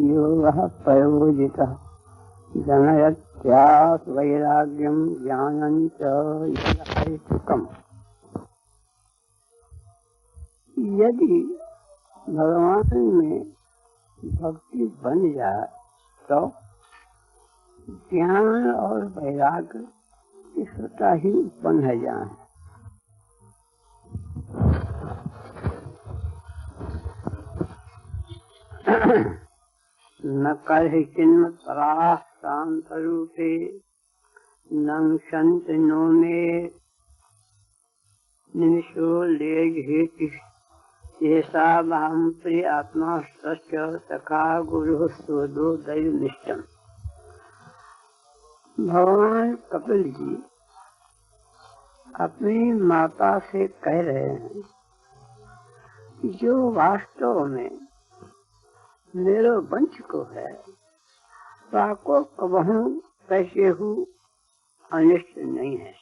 योगः प्रयोजितः जनयत्यास वैराग्यम ज्ञानं च यथैतुकम्। यदि भगवान में भक्ति बन जाए तो ज्ञान और वैराग्य की स्वतः ही उत्पन्न हो जाए। न कर्हि चिन्ह पराः शान्तरूपे न संत नो मे निमिषो लेज हेति ऐसा महं प्रिय आत्मा सत्य सखा गुरु स्वदो दैव निष्ठम। भगवान कपिल जी अपनी माता से कह रहे हैं, जो वास्तव में मेरो वंश को है ताको कबहू कैसे हूँ अनिष्ट नहीं है।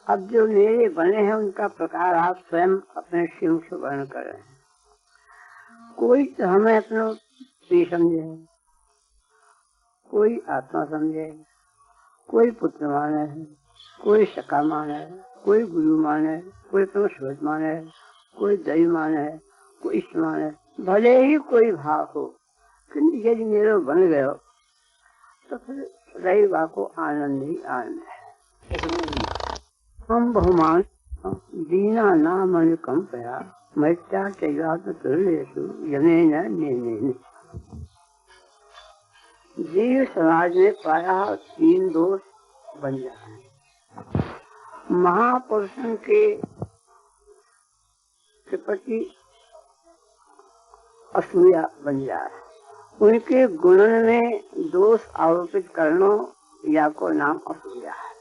अब जो मेरे बने हैं उनका प्रकार आप स्वयं अपने शिव से वर्णन कर रहे हैं। कोई तो हमें अपना प्रिय समझे, कोई आत्मा समझे, कोई पुत्र माने है, कोई सखा माने, कोई गुरु माने, कोई परमेश्वर माने, कोई दैव माने, कोई इष्ट माने। भले ही कोई भाव हो, किंतु यदि मेरे बन गए तो फिर दैव को आनंद ही आनंद है। हम बहुमान दीना नाम अनुकंपया मैत्या चैवात्म तुल्येषु यमेन नियमेन। जीव समाज में पाया 3 दोष बन जाते हैं। महापुरुषों के प्रति असूया बन जाए, उनके गुणन में दोष आरोपित करना या को नाम असूया है।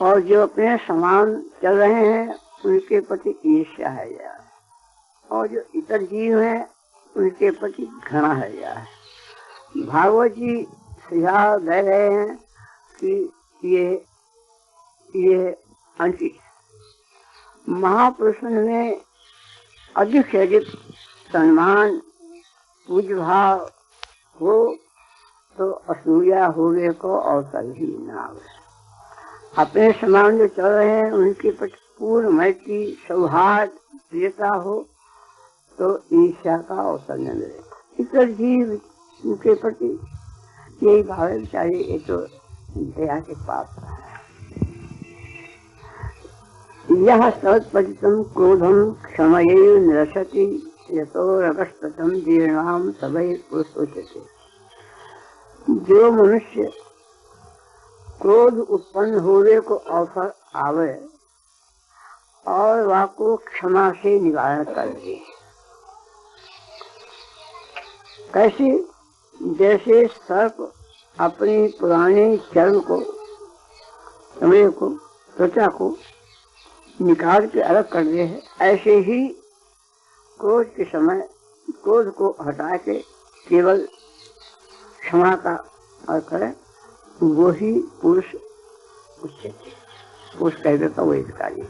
और जो अपने समान चल रहे हैं उनके प्रति ईर्ष्या है यार, और जो इतर जीव हैं उनके प्रति घृणा है यार। भागवत जी सुझाव दे रहे हैं कि ये अंकित महापुरुषों में अधिक से अधिक सम्मान पूज्य भाव हो तो असूया होने को अवसर ही न आवे। अपने समान जो चल रहे हैं उनके प्रति पूर्ण मैत्री सौहार्द प्रियता हो तो ईर्ष्या का अवसर न मिले। इतर जीव उनके प्रति यही भाव है, बेचारे ये तो दया के पास है। यह सत्पतितम क्रोधम क्षमयैव निरसति यतो रगस्तम जीर्णाम सवै पुरुषोच्यते। जो मनुष्य क्रोध उत्पन्न होने को अवसर आवे और वह को क्षमा से निवारण कर दे। कैसे? जैसे सर्प अपनी पुराने चर्म को, चमड़े को, त्वचा को निकाल के अलग कर दे है, ऐसे ही क्रोध के समय क्रोध को हटा के केवल क्षमा का अर्थ करें, वो ही पुरुष पुरुष कह देता वो कार्य।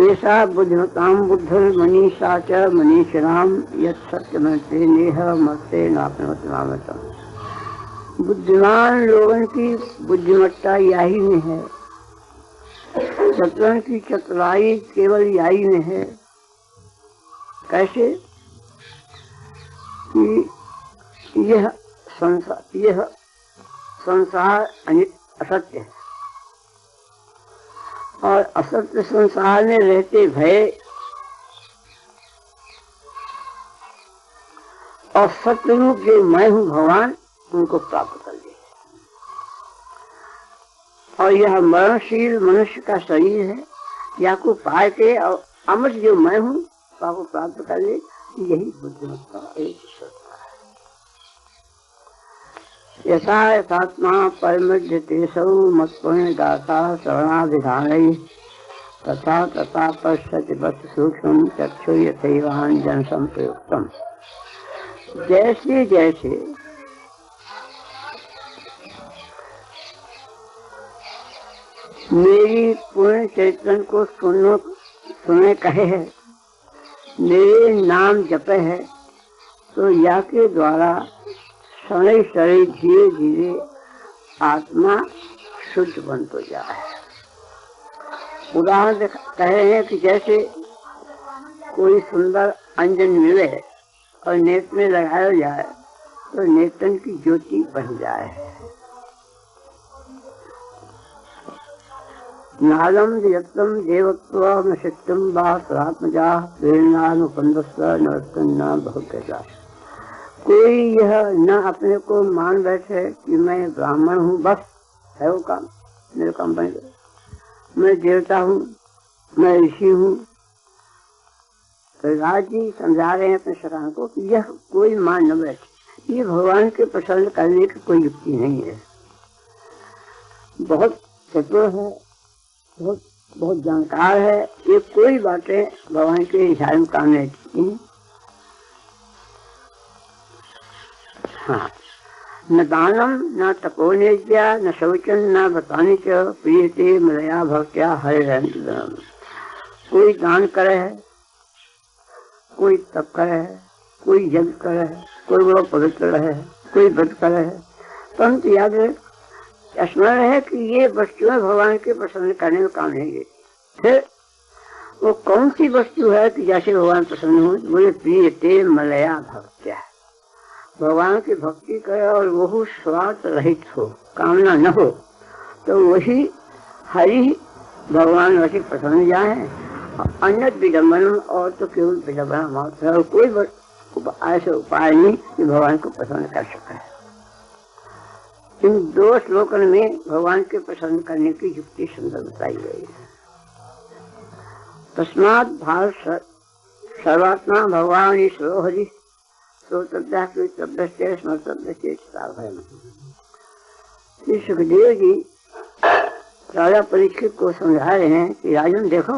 ऐसा बुद्धिमताम बुद्धर मनीषा च मनीषिणाम यत् सत्यमते नेह मते नापनोति मामतम। बुद्धिमान लोगों की बुद्धिमत्ता यही में है, चतुरों की चतुराई केवल यही में है। कैसे कि यह संसार असत्य है और असत्य संसार में रहते भय और सत्य रूप जो मैं हूँ भगवान उनको प्राप्त कर ले। और यह मरणशील मनुष्य का शरीर है, या को पाए के और अमृत जो मैं हूँ को प्राप्त कर ले, यही बुद्धिमत्ता एक सत्ता है। यथा यथात्मा परमध्यतेषु मत्पुण्य गाथा श्रवणाभिधानै तथा तथा पश्यति वस्तु सूक्ष्मं चक्षु यथैवाञ्जन संप्रयुक्तम्। जैसे जैसे मेरी पूर्ण चरित्र को सुने कहे है, मेरे नाम जपे है तो या के द्वारा शनि शनि धीरे धीरे आत्मा शुद्ध बन तो जाए। उदाहरण कह रहे हैं कि जैसे कोई सुंदर अंजन मिले और नेत्र में लगाया जाए तो नेत्रन की ज्योति बढ़ जाए। नालम यत्तम देवत्वम शिष्टम वा स्वात्मजा प्रेरणानुपंदस्व नर्तन्ना भवत्यजा। कोई यह न अपने को मान बैठे कि मैं ब्राह्मण हूँ, बस है वो काम, मेरे काम बन गए, मैं देवता हूँ, मैं ऋषि हूँ। तो राज जी समझा रहे हैं अपने शरण को कि यह कोई मान न बैठे, ये भगवान के प्रसन्न करने की कोई युक्ति नहीं है। बहुत चतुर है, बहुत जानकार है, ये कोई बातें भगवान के इशारे में काम नहीं करती। हाँ, न दानम न तपोनिज्ञा न शौचन न व्रतानि च प्रियते मलया भक्त्या हरिरंतरम। कोई दान करे है, कोई तप करे है, कोई यज्ञ करे है, कोई बड़ा पवित्र रहे, कोई व्रत करे है, परंतु याद स्मरण है कि ये वस्तुएं भगवान के प्रसन्न करने में काम नहीं है। फिर वो कौन सी वस्तु है कि जैसे भगवान प्रसन्न हो? बोले प्रियते मलया भक्त्या, भगवान की भक्ति करे और वो स्वार्थ रहित हो, कामना न हो, तो वही हरि भगवान वैसे प्रसन्न जाए। अन्य विडम्बन और तो केवल विडम्बना मात्र है, और कोई ऐसा उपाय नहीं कि भगवान को प्रसन्न कर सके। इन दो श्लोकों में भगवान के प्रसन्न करने की युक्ति सुंदर बताई गई है। तस्मात् भाव सर्वात्मा भगवान ईश्वरो हरि श्री सुखदेव जी राजा परीक्षित को समझा रहे हैं कि राजन देखो,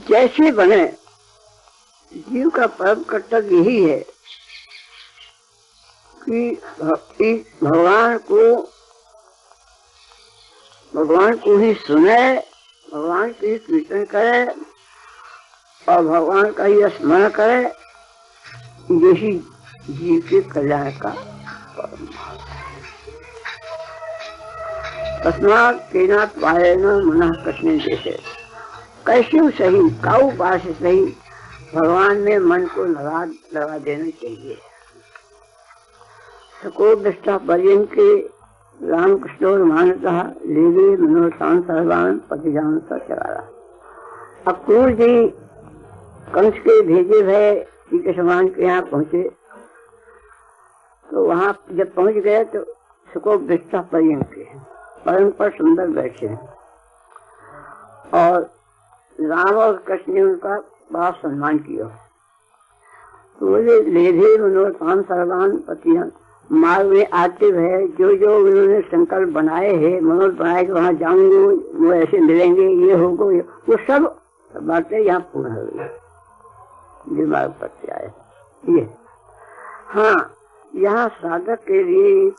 जैसे बने जीव का परम कर्तव्य यही है कि भगवान को ही सुने, भगवान की ही कीर्तन करे और भगवान का ही स्मरण करे, यही जीव के कल्याण का परम भाव है। तस्मात् केनात् पायेन मनः कस्मिन् देशे, कैसे सही काऊ पास सही भगवान में मन को लगा देना चाहिए। सको दृष्टा पर्यन के रामकृष्ण मानता लेगे मनोरथान सर्वान पतिजान चला। अक्रूर जी कंस के भेजे भय श्री के समान के यहाँ पहुँचे, तो वहाँ जब पहुँच गए तो सुको दृष्टा पर्यन के पर्यन पर सुंदर बैठे और राम और कृष्ण ने उनका बड़ा सम्मान किया। तो बोले लेधे मनोरथान सर्वान पतिजान, मार्ग में आते हुए जो जो उन्होंने संकल्प बनाए हैं, मनोरथ बनाए कि वहाँ जाऊंगे, वो ऐसे मिलेंगे, ये होगा, वो सब बातें यहाँ पूर्ण हो गई, दिमाग पर से आए ये। हाँ, यहाँ साधक के लिए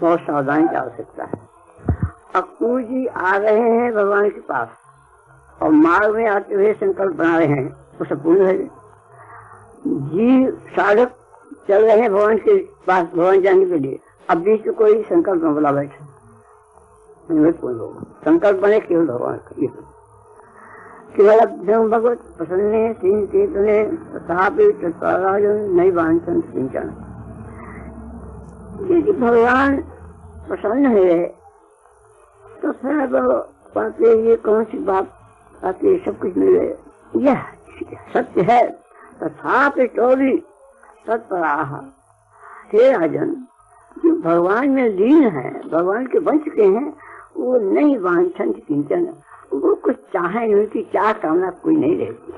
बहुत सावधानी की आवश्यकता है। अक्रूर जी आ रहे हैं भगवान के पास और मार्ग में आते हुए संकल्प बना रहे हैं, वो सब पूर्ण है। जी साधक चल रहे हैं भगवान के पास, भगवान जाने के लिए, अब बीच में कोई संकल्प न बोला बैठे, संकल्प बने केवल भगवान का। केवल भगवत प्रसन्न सिंह चेतने तथापि तत्पराजन नहीं वांछन सिंचन। यदि भगवान प्रसन्न है तो फिर ये कौन सी बात आती, सब कुछ मिले, यह सत्य है। तथापि तो भी तत्पराह, हे राजन, जो भगवान में लीन है, भगवान के वंश के हैं, वो नहीं वांछन किंचन, वो कुछ चाहे नहीं, कि चाह कामना कोई नहीं रहती,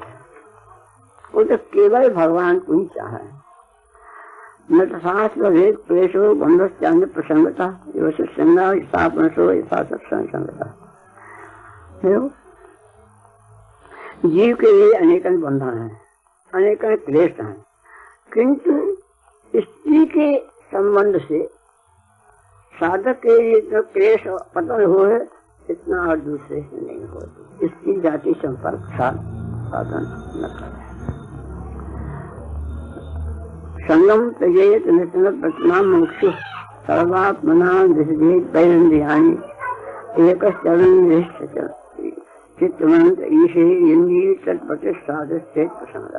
वो तो केवल भगवान को ही चाहे। न तो शास्त्र वेद प्रेशो बंधस्यान्य प्रसंगता संगता। जीव के लिए अनेकन बंधन है, अनेकन क्लेश हैं, किंतु स्त्री के संबंध से साधक के लिए जो क्लेश पतन हुए, इतना और दूसरे से नहीं होती। इसकी जाति संपर्क साधन न करे। संगम त्यजेत नित्य प्रतिमा मोक्षु सर्वात्मना विसर्जेत वैरंध्यानि एक चरण चित्तवंत ईशे इंद्रिय तत्प्रतिष्ठादश्चेत प्रसंग।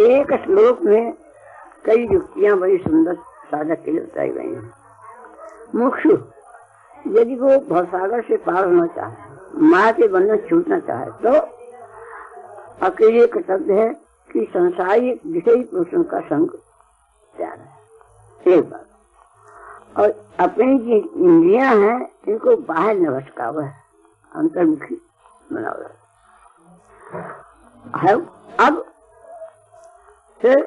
एक श्लोक में कई युक्तियां बड़ी सुंदर साधक के लिए बताई गई हैं। मुक्षु यदि वो भवसागर से पार होना चाहे, माया के बंधन छूटना चाहे, तो अकेले कर्तव्य है कि संसारी विषयी पुरुषों का संग त्याग है, एक बात। और अपनी जो इंद्रियां हैं इनको बाहर न भटकावा है, अंतर्मुखी बनावा है। अब फिर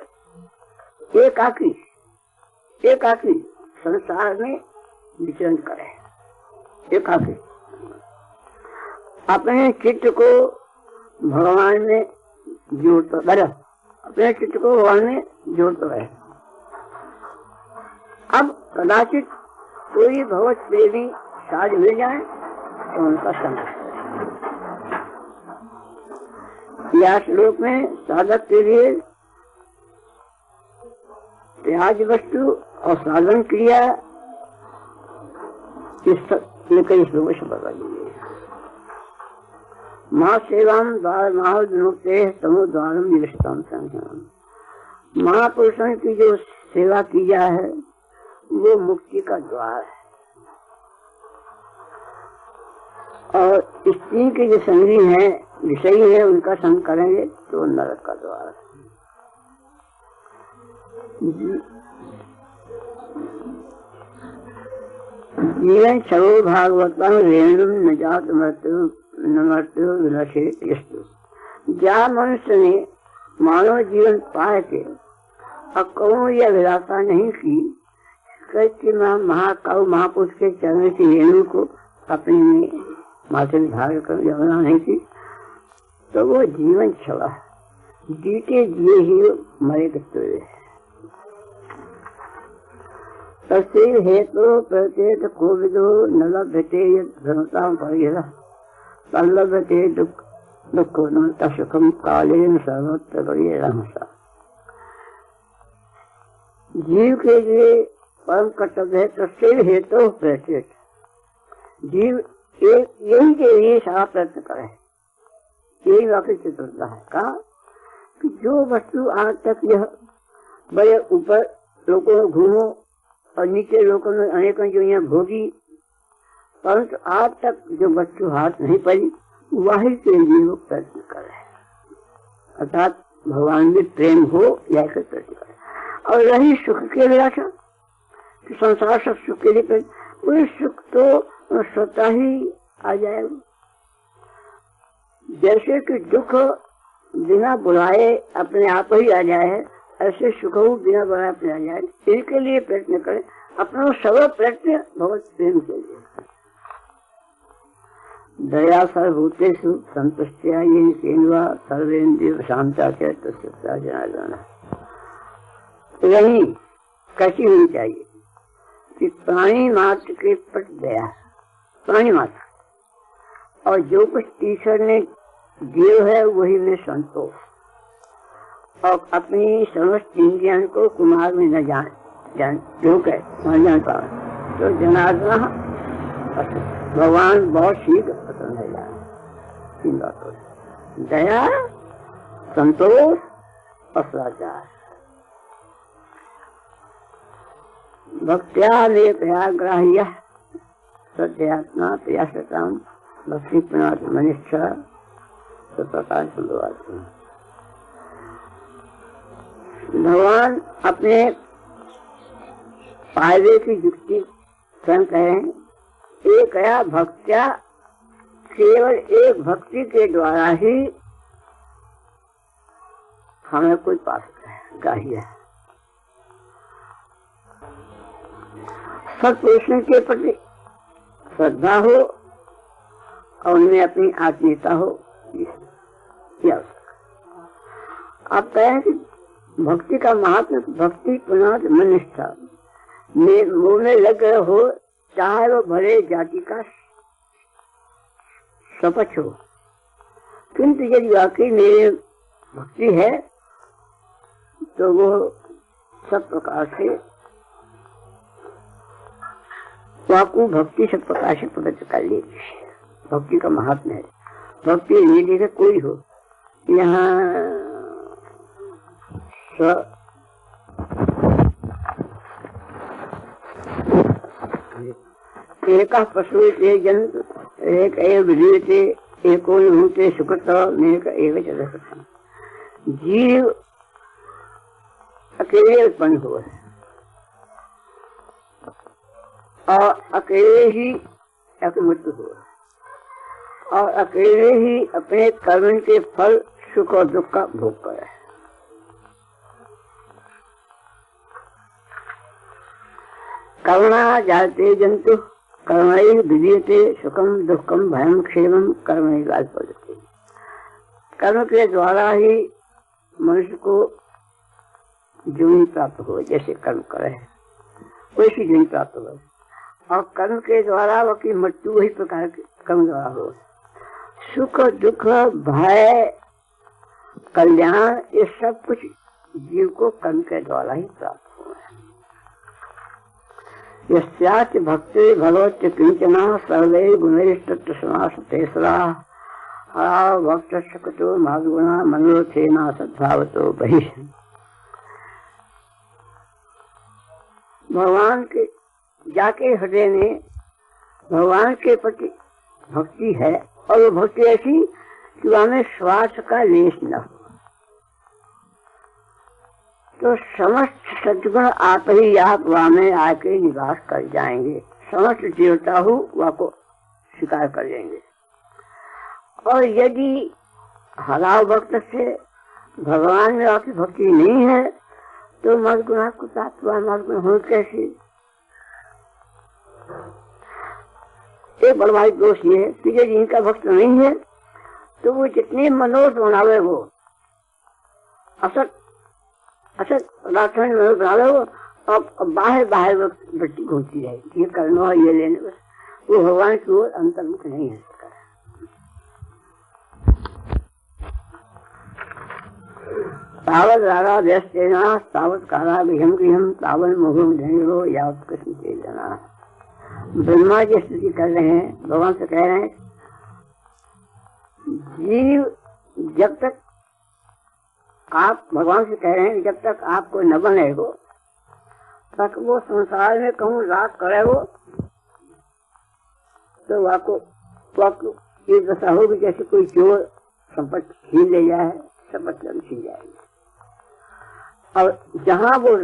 एकाकी संसार में विचरण करे, एकाकी अपने चित्त को भगवान में जोड़ता रहे, अपने चित्त को भगवान में जोड़ता रहे। अब कदाचित कोई भगवत प्रेमी साज मिल जाए तो उनका संग। यह श्लोक में साधक के लिए त्याज वस्तु और साधन क्रिया कई श्लोक से बता दी गई। महासेवाम द्वार महामुक्ते समुद्वारम निविष्टम संघम। महापुरुषों की जो सेवा की जाए है वो मुक्ति का द्वार है, और स्त्री के जो संगी है विषयी है उनका संग करेंगे तो नरक का द्वार है। जीवन छो भागवतम रेणु न जात मृत्यु विनशे यस्तु। जहाँ मनुष्य ने मानव जीवन पाए के अब कहूँ यह विलासा नहीं की कि महाकाव महापुरुष के चरण की रेणु को अपने में माथे में धारण कर जमना नहीं की, तो वो जीवन छवा जीते जिए ही मरे गए। तस्से हेतु प्रत्येक कोविदो न लभ्यते यद् परिहरः तल्लभ्यते दुःखो न तत्सुखं कालेन सर्वत्र गरीयसा। जीव के लिए परम कर्तव्य है तस्से हेतु प्रत्येक। जीव यही के लिए सारा प्रयत्न करे, यही वाकई चतुरता है। कहा कि जो वस्तु आज तक यह बड़े ऊपर लोगों में घूमो और नीचे लोगों में अनेकों जो यहाँ भोगी, परंतु आज तक जो वस्तु हाथ नहीं पड़ी वही के लिए वो प्रयत्न करे, अर्थात भगवान में प्रेम हो या प्रयत्न करे। और रही सुख के लिए कि संसार सब सुख के लिए वही सुख तो स्वतः ही आ जाएगा। जैसे कि दुख बिना बुलाए अपने आप ही आ जाए, ऐसे सुख बिना बुलाए अपने आ जाए। इनके लिए प्रयत्न करें, अपना सर्व प्रयत्न भगवत प्रेम के लिए। दया सर्वभूतेषु संतुष्टया येन केनवा सर्वेन्द्रिय शांता के तस्या जनार्दन। यही कैसी होनी चाहिए कि प्राणी मात्र के प्रति दया, प्राणी मात्र, और जो कुछ ईश्वर ने दिए है वही में संतोष, और अपनी समस्त इंद्रियों को कुमार में न जान पाए तो जनार्दन भगवान बहुत शीघ्र पसंद है जाए। तीन बातों दया, संतोष और सदाचार। भक्त्या में प्रयाग्राह्य सत्यात्मा प्रयासताम भक्ति प्रणात मनिष्ठा प्रकार संभवात्मा। भगवान अपने फायदे की युक्ति स्वयं कहें, एक है भक्त्या, केवल एक भक्ति के द्वारा ही हमें कोई पा सकता है। गाहिया सत्पुरुषों के प्रति श्रद्धा हो और उनमें अपनी आत्मीयता हो। आप कहें कि भक्ति का महात्म भक्ति पुनाद मनिष्ठा में मुंह में लग गए हो, चाहे वो भले जाति का स्वपक्ष हो। किंतु यदि वाकई में भक्ति है तो वो सब प्रकार से वाकु भक्ति सब प्रकार से प्रकट कर लेती है। भक्ति का महात्मा है। भक्ति नहीं देखे कोई हो, यहाँ एक पशु एक जंतु एक विधीयते एको भूते सुकृत नेक एव चतुष्पथम्। जीव अकेले उत्पन्न हुआ है और अकेले ही मृत्यु हुआ और अकेले ही अपने कर्म के फल सुख और दुख का भोग करे। कर्मणा जाते जंतु कर्मैः विधीयते सुखम दुखम भयम क्षेमम कर्मैः अल्पते। कर्म के द्वारा ही मनुष्य को जीवन प्राप्त हो, जैसे कर्म करे वैसी जीवन प्राप्त हो, और कर्म के द्वारा वो की मृत्यु वही प्रकार के कर्म द्वारा हो। सुख दुख भय कल्याण ये सब कुछ जीव को कर्म के द्वारा ही प्राप्त हुआ है। यस्याच भक्ति भगवत्य किंचना सर्वे गुणैस्तत्र समास तेसरा भक्त शकतो मार्गुणा मनोथेना सद्भावतो बहिः। भगवान के जाके हृदय में भगवान के प्रति भक्ति है और वो भक्ति ऐसी कि हमें स्वार्थ का लेश न हो, तो समस्त सद्गुण आप ही आप वहाँ में आके निवास कर जाएंगे। समस्त देवता हो वहाँ को स्वीकार कर लेंगे। और यदि हराव भक्त से भगवान में आपकी भक्ति नहीं है तो मर्गुण आपको प्राप्त हुआ, मर्गुण हो कैसे? एक बड़ा दोष ये है कि यदि इनका भक्त नहीं है तो वो जितने मनोरथ बनावे वो असत राष्ट्र मनोरथ बनावे वो अब बाहर वृत्ति घूमती रहेगी, ये करना है ये लेने, बस वो भगवान की ओर अंतर्मुख नहीं है। तावत रागा व्यस्तेना तावत काला गृहम गृहम तावत मोहम धनिरो यावत कृष्ण के जना। ब्रह्मा जी स्तुति कर रहे हैं, भगवान से कह रहे हैं जीव जब तक आप भगवान से कह रहे हैं जब तक आपको न बनेगो तक वो संसार में कहूँ रात करेगो तो वाको ये दशा होगी जैसे कोई चोर संपत्ति छीन ले जाए, संपत्ति छीन जाएगी। और जहाँ वो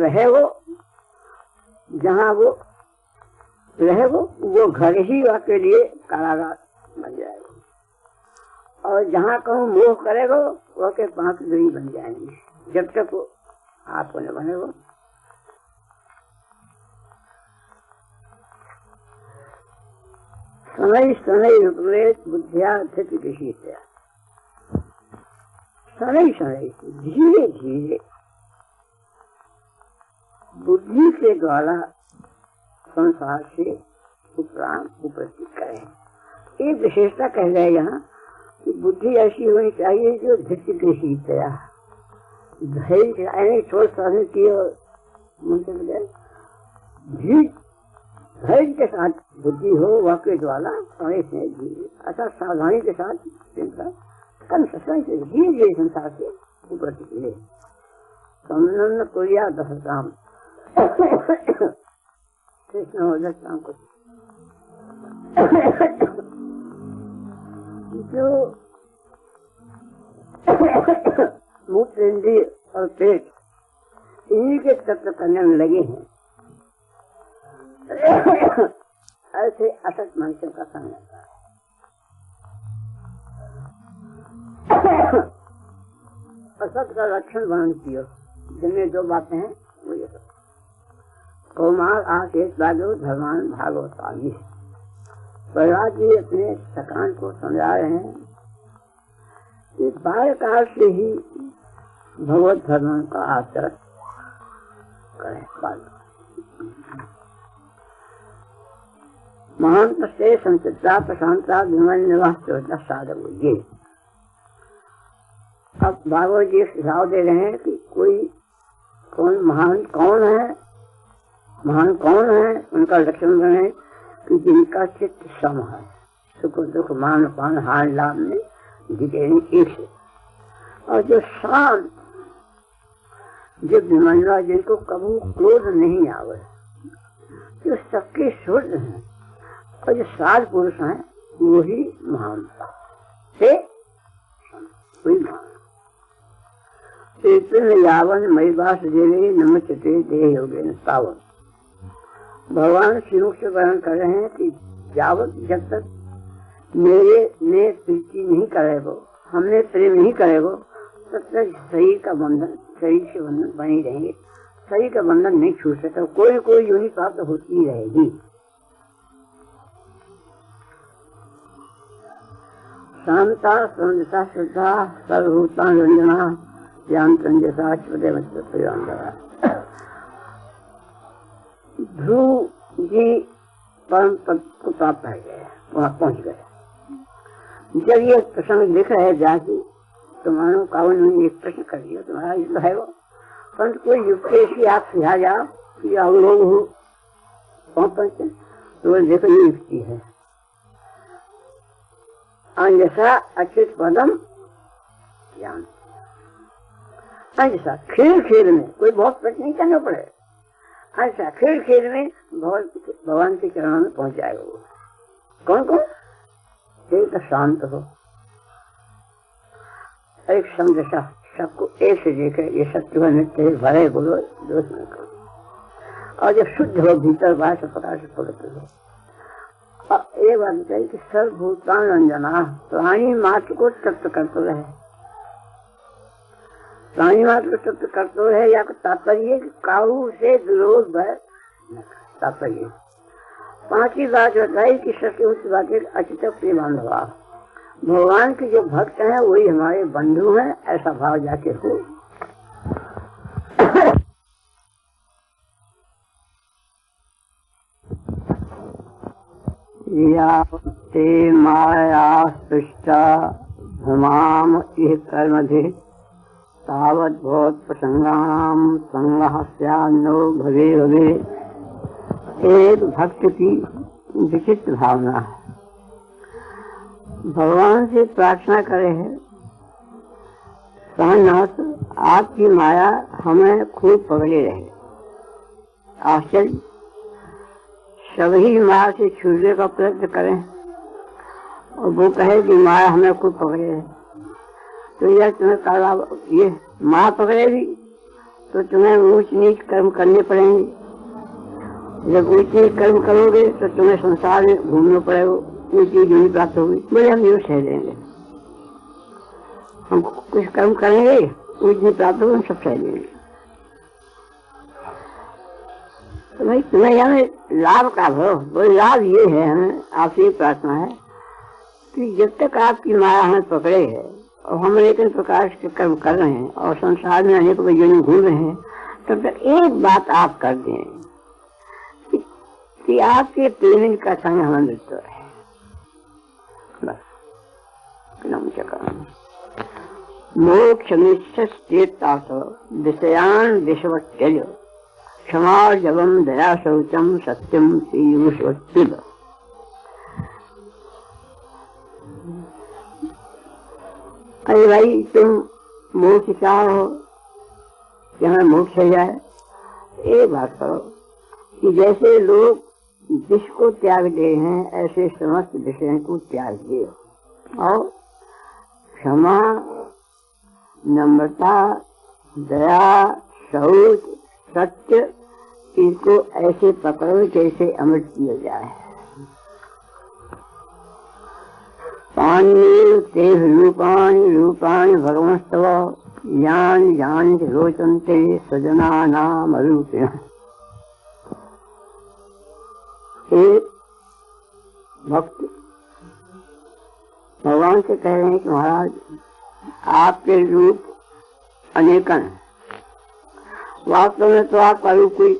रहेगो वो घर ही आपके लिए कारागार बन जाएगा। और जहाँ कहूँ मोह करेगो वो के 5 दूरी बन जाएंगे जब तक वो आपको न बनेगो। शनै शनै उपवेश बुद्धिया स्थिति किसी से शनै शनै धीरे धीरे बुद्धि के द्वारा संसार से उपलब्धि करें। एक विशेषता कह गए यहाँ कि बुद्धि ऐसी होनी चाहिए जो धृत्य के शीतया धैर्य छोड़ सहने की और धैर्य के साथ बुद्धि हो वह के द्वारा समय से अर्थात सावधानी के साथ कम सत्संग से धीरे धीरे संसार से उपलब्धि मिले। समन कोरिया 10 काम कृष्ण हो 10 काम को जो मुख इंद्रिय और पेट इन्हीं के तत्व करने में लगे हैं। ऐसे असत मनुष्यों का संग है। असत का लक्षण वर्णन किया जिनमें 2 बातें हैं वो ये सब कौमार आकेश भागो धर्मान भागवतानी। प्रहलाद जी अपने सकान को समझा रहे हैं कि बाल्यकाल से ही भगवत धर्म का आचरण करें। महान से संचिता प्रशांता विमल निवास साधक। ये अब भागवत जी सुझाव दे रहे हैं कि कोई महान कौन है, उनका लक्षण है कि जिनका चित्त सम है, सुख दुख मान पान हार लाभ में दिखे एक से, और जो शांत, जो विमलवा, जिनको कभी क्रोध नहीं आवे, जो सबके शुद्ध हैं, और जो साध पुरुष हैं, वही महानता से वही महान। यावन महिवास देवे नमचते देह योगे सावन। भगवान श्रीमुख से वर्णन कर रहे हैं कि जब तक मेरे में प्रीति नहीं करेगो, हमने प्रेम नहीं करेगो, तब तक शरीर का बंधन, शरीर से बंधन बने रहेंगे। शरीर का बंधन नहीं छूट सकता, कोई योनि प्राप्त होती रहेगी। शांता संजता श्रद्धा सर्वभूता रंजना ज्ञान संजसा ध्रुव जी परम पद को प्राप्त कर गए, वहाँ पहुँच गए। जब ये प्रसंग लिख रहे जाति, तो मानो कावन ने एक प्रश्न कर दिया, तुम्हारा ये तो है वो, परंतु कोई युक्ति ऐसी आप सुझा जाओ कि आप लोग हो कौन पहुंचे, तो देखो ये युक्ति है। अंजसा अच्युत पदम ज्ञान। अंजसा खेल में कोई बहुत प्रश्न नहीं करना पड़े, ऐसा खेल में भगवान के चरणों में पहुंच जाएगा वो। कौन एक शांत हो, एक समझा, सबको एक से देखे, ये सत्य नित्य भरे बोलो दोष न करो, और जब शुद्ध हो भीतर बाहर से प्रकाश पवित्र हो। और ये बात बताइए कि सर्वभूतान रंजना, प्राणी मात्र को तृप्त करते रहे, प्राणी मात्र को तृप्त करते रहे, या तात्पर्य काहू से विरोध तात्पर्य। पांचवी बात बताई कि सत्य उस बात अचित प्रिय बांधवा, भगवान के जो भक्त हैं वही हमारे बंधु हैं, ऐसा भाव जाके हो। या ते माया सृष्टा भ्रमाम इह कर्मधे तावत् भवत् प्रसंगानाम संगः स्यान्नो भवे भवे। एक भक्त की विचित्र भावना है, भगवान से प्रार्थना करे है, स्वामीनाथ आपकी माया हमें खूब पकड़े रहे। आश्चर्य, सभी माया से छूटने का प्रयत्न करें और वो कहे कि माया हमें खूब पकड़े रहे, तो यह तुम्हें काला, ये माया पकड़ेगी तो तुम्हें ऊंच नीच कर्म करने पड़ेंगे। जब ऊंच नीच कर्म करोगे तो तुम्हें संसार में घूमना पड़ेगा, ऊंची जोनी प्राप्त होगी। बोले हम ये सह लेंगे, हम कुछ कर्म करेंगे, ऊंच नीच प्राप्त होगी, हम सब सह लेंगे। तो भाई तुम्हें हमें लाभ का भो, वो लाभ ये है, हमें आपसे प्रार्थना है कि जब तक आपकी माया हमें पकड़े है और हम अनेक प्रकार के कर्म कर रहे हैं और संसार में अनेक योनि घूम रहे हैं, तब तक एक बात आप कर दें कि आपके प्रेम का संग हमें मिलता है, बस मोक्ष विषयान विषवत्यज क्षमा जवम दया शौचम सत्यम पीयूषोत्पिब। अरे भाई तुम मोक्ष चाहो कि हमें मोक्ष हो जाए, एक बात करो कि जैसे लोग विष को त्याग दे हैं, ऐसे समस्त विषयों को त्याग दियो और क्षमा, नम्रता, दया, शौच, सत्य, इनको ऐसे पकड़ो जैसे अमृत किया जाए। पानी ते रूपाणि रूपाणि भगवंस्तव यान यान रोचन्ते सजना नाम रूपिण। एक भक्त भगवान से कह रहे हैं कि महाराज आपके रूप अनेकन है, वास्तव में तो आपका रूप कोई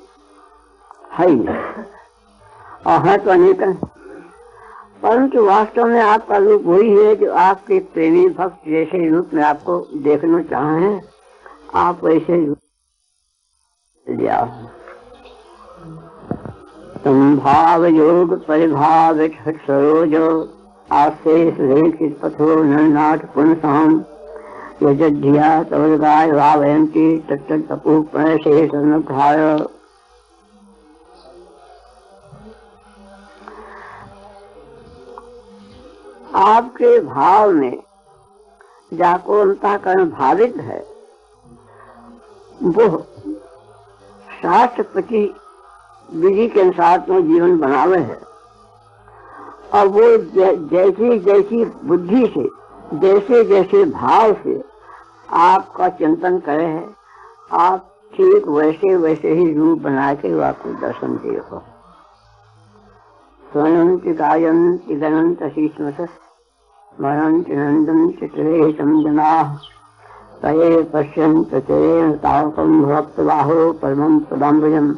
है ही नहीं, और है तो अनेकन, परंतु वास्तव में आपका रूप वही है जो आपके प्रेमी भक्त जैसे रूप में आपको देखना चाहे, आप वैसे लिया। संभाव योग परिभाव सरोज आशेष रेखित पथो नरनाथ पुनसाम यजध्या तवगाय भावयंती तत्तपु प्रणशे सर्वभाय। आपके भाव में जाको अंतःकरण भावित है, वो शास्त्र पति विधि के अनुसार तो जीवन बनावे है। और वो जैसी जैसी बुद्धि से, जैसे जैसे भाव से आपका चिंतन करे है, आप ठीक वैसे वैसे ही रूप बना के वो आपको दर्शन दे हो। स्वयंति गायन्ति गणन्त शीस्मत स्मरन्ति नन्दन्ति त्रिवेशं जनाः तये पश्यन्त तेन तावकं भक्तबाहो परमं पदाम्बुजम्।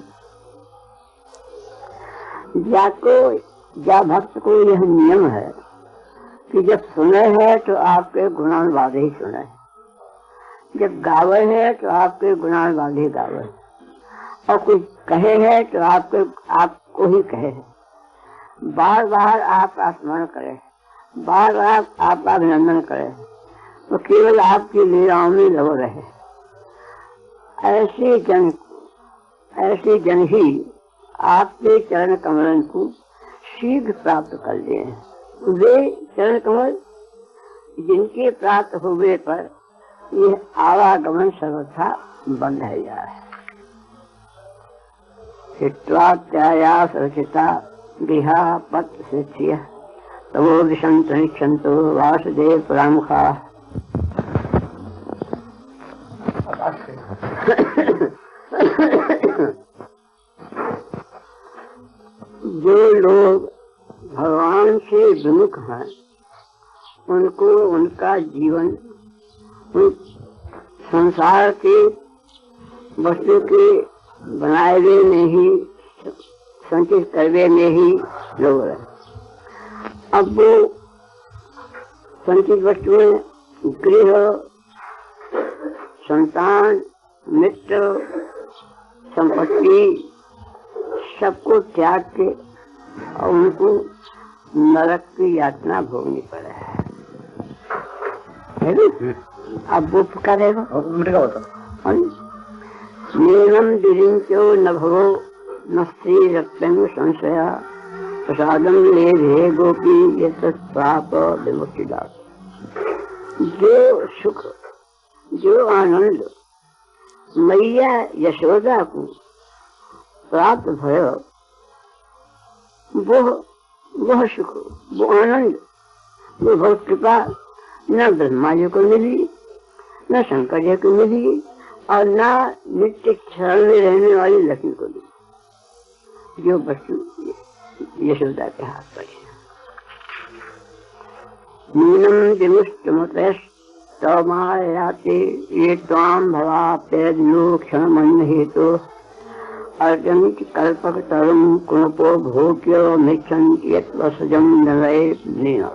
या भक्त को यह नियम है कि जब सुने है तो आपके गुणानुवाद ही सुने, जब गावे है तो आपके गुणानुवाद ही गावे, और कुछ कहे है तो आपको ही कहे। बार बार आपका स्मरण करे, बार बार आपका अभिनंदन करे, तो केवल आपकी लीलाओं में लग रहे। ऐसे जन ही आपके चरण कमलन को शीघ्र प्राप्त कर लिए। वे चरण कमल जिनके प्राप्त हुए पर यह आवागमन सर्वथा बंद है जाए। हित्वात्याया सरचिता गृहा पत शिष्य तवो विशंत निक्षंतो वासुदेव प्रमुखा। जो लोग भगवान से विमुख हैं, उनको उनका जीवन संसार के वस्तु के बनाए हुए में ही, संचित करने में ही लोग रहे। अब वो संचित वस्तुएं गृह, संतान, मित्र, संपत्ति सबको त्याग के और उनको नरक की यातना भोगनी पड़े है ना? अब वो पुकारेगा नीलम दिरिंचो न भवो न स्त्री रक्तंग संशया प्रसादम ले भे गोपी ये प्राप विमुक्तिदास। जो सुख, जो आनंद मैया यशोदा को प्राप्त भयो, वह सुख, वो आनंद, वो बहुत कृपा न ब्रह्मा जी को मिली, न शंकर जी को मिली, और न नित्य क्षण में रहने वाली लक्ष्मी को मिली, जो वस्तु यशोदा के हाथ पर है। नीलम विमुष्टमते ये ताम भवा पैदलो क्षण मन हेतु अर्जन कल्पक तरम कुणपो भोग्यो मिच्छन्त्यत्वसजम नलये नीना।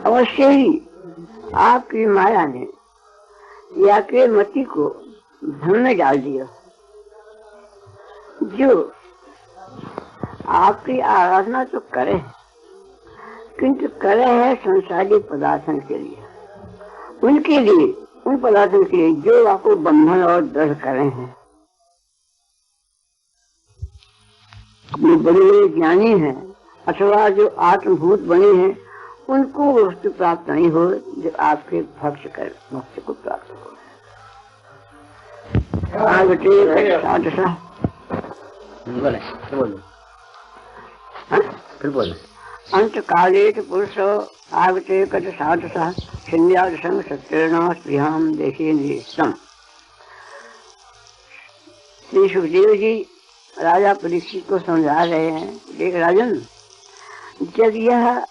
अवश्य ही आपकी माया ने या के मति को धन में डाल दिया। जो आपकी आराधना तो करे, किंतु करे है संसारी पदार्थन के लिए, उनके लिए, उन पदार्थन के लिए जो आपको बंधन और दृढ़ करे हैं। जो बड़े बड़े ज्ञानी हैं अथवा जो आत्मभूत बने हैं, उनको वस्तु प्राप्त नहीं हो जो आपके भक्त कर भक्त को प्राप्त हो। अंत काले पुरुष आगते कट साधसा संध्या संग सत्यना स्त्रियाम देखे निस्तम। श्री सुखदेव जी राजा परीक्षित को समझा रहे हैं, देख राजन, जब यह